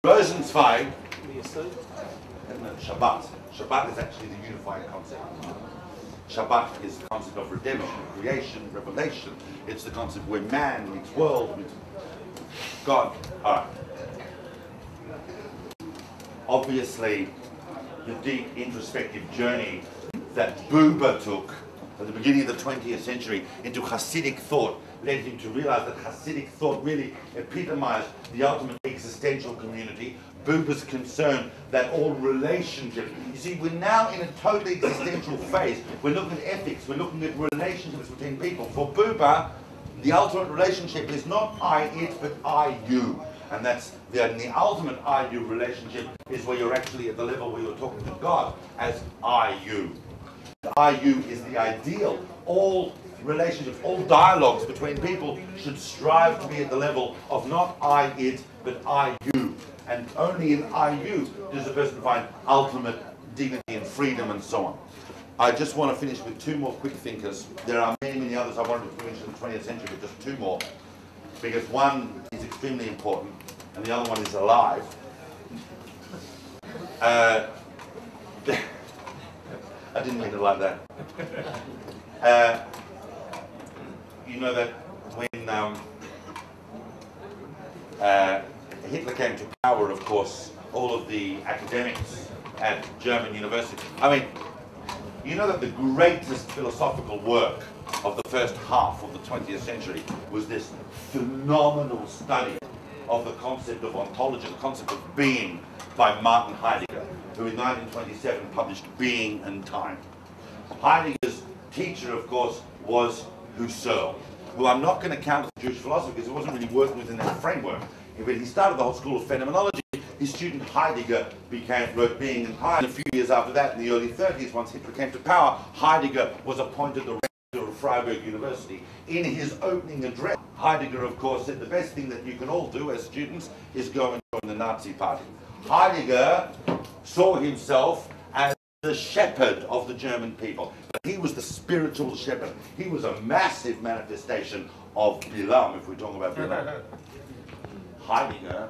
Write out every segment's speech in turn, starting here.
Rosenzweig and Shabbat. Shabbat is actually the unifying concept. Shabbat is the concept of redemption, creation, revelation. It's the concept where man meets world, meets God. All right. Obviously, the deep introspective journey that Buber took at the beginning of the 20th century into Hasidic thought led him to realize that Hasidic thought really epitomized the ultimate existential community. Buber's concern that all relationships, you see, we're now in a totally existential phase. We're looking at ethics, we're looking at relationships between people. For Buber, the ultimate relationship is not I-it, but I-you. And that's the ultimate I-you relationship is where you're actually at the level where you're talking to God as I-you. I-you is the ideal. All relationships, all dialogues between people should strive to be at the level of not I-it, but I-you. And only in I-you does a person find ultimate dignity and freedom and so on. I just want to finish with two more quick thinkers. There are many, many others I wanted to mention in the 20th century, but just two more. Because one is extremely important, and the other one is alive. I didn't mean it like that. You know that when Hitler came to power, of course, all of the academics at German universities, I mean, you know that the greatest philosophical work of the first half of the 20th century was this phenomenal study of the concept of ontology, the concept of being, by Martin Heidegger, who in 1927 published Being and Time. Heidegger's teacher, of course, was Husserl, who I'm not going to count as a Jewish philosopher because he wasn't really working within that framework. When he started the whole school of phenomenology, his student Heidegger wrote Being and Time. And a few years after that, in the early 30s, once Hitler came to power, Heidegger was appointed the rector of Freiburg University. In his opening address, Heidegger, of course, said the best thing that you can all do as students is go and join the Nazi Party. Heidegger saw himself as the shepherd of the German people. He was the spiritual shepherd. He was a massive manifestation of Bilam, if we're talking about Bilam. Heidegger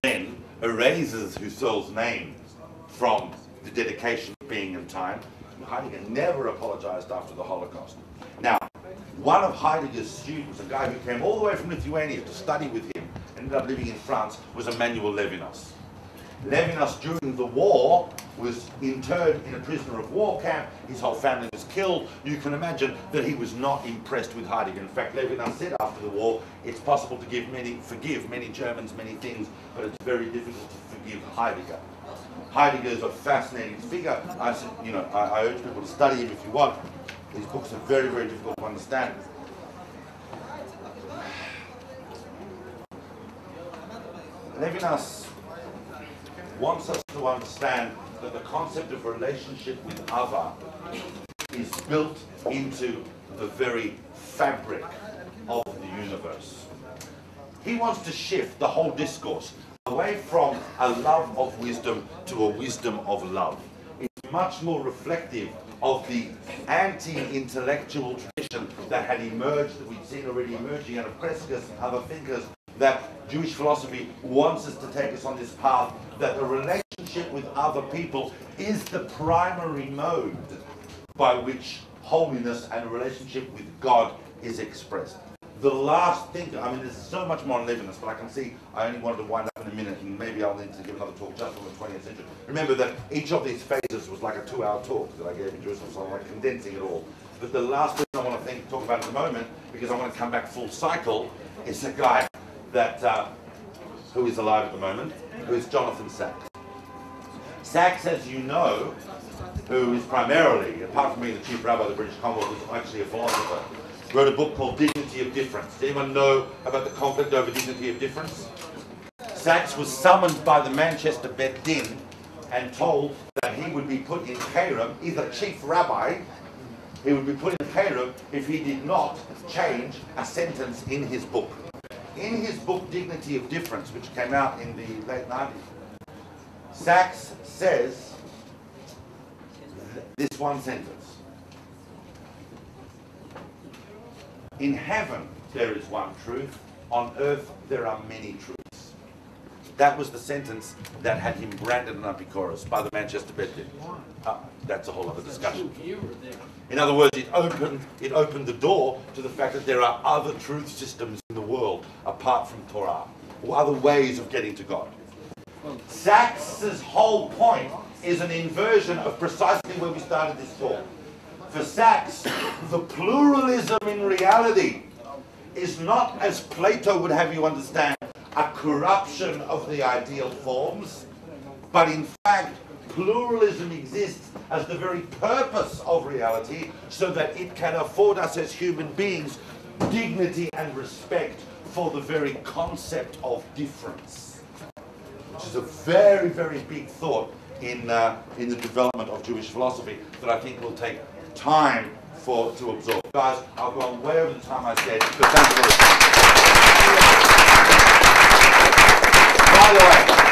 then erases Husserl's name from the dedication of Being and Time. Heidegger never apologized after the Holocaust. Now, one of Heidegger's students, a guy who came all the way from Lithuania to study with him, ended up living in France, was Emmanuel Levinas. Levinas, during the war, was interred in a prisoner of war camp. His whole family was killed. You can imagine that he was not impressed with Heidegger. In fact, Levinas said after the war, it's possible to forgive many Germans many things, but it's very difficult to forgive Heidegger. Heidegger is a fascinating figure. I urge people to study him if you want. His books are very, very difficult to understand. Levinas wants us to understand that the concept of relationship with other is built into the very fabric of the universe. He wants to shift the whole discourse away from a love of wisdom to a wisdom of love. It's much more reflective of the anti-intellectual tradition that had emerged, that we'd seen already emerging out of Kreskus and other thinkers, that Jewish philosophy wants us to take us on this path, that the relationship with other people is the primary mode by which holiness and a relationship with God is expressed. The last thinker, I mean, there's so much more on Levinas, but I can see I only wanted to wind up in a minute, and maybe I'll need to give another talk just on the 20th century. Remember that each of these phases was like a 2-hour talk that I gave in Jerusalem, so I'm like condensing it all. But the last person I want to talk about at the moment, because I want to come back full cycle, is a guy that who is alive at the moment, who is Jonathan Sacks. Sacks, as you know, who is primarily, apart from being the chief rabbi of the British Commonwealth, is actually a philosopher, wrote a book called Dignity of Difference. Does anyone know about the conflict over dignity of difference? Sacks was summoned by the Manchester Bet Din and told that he would be put in Kairum, either chief rabbi, he would be put in Kairum if he did not change a sentence in his book. In his book, Dignity of Difference, which came out in the late 90s, Sacks says this one sentence: in heaven there is one truth, on earth there are many truths. That was the sentence that had him branded an Epicurus by the Manchester Bedouin. That's a whole other discussion. In other words, it opened the door to the fact that there are other truth systems in the world apart from Torah, or other ways of getting to God. Sachs's whole point is an inversion of precisely where we started this talk. For Sachs, the pluralism in reality is not, as Plato would have you understand, a corruption of the ideal forms, but in fact, pluralism exists as the very purpose of reality so that it can afford us as human beings dignity and respect for the very concept of difference, which is a very, very big thought in the development of Jewish philosophy that I think will take time to absorb. Guys, I've gone way over the time I said, but thank you very much. By the way,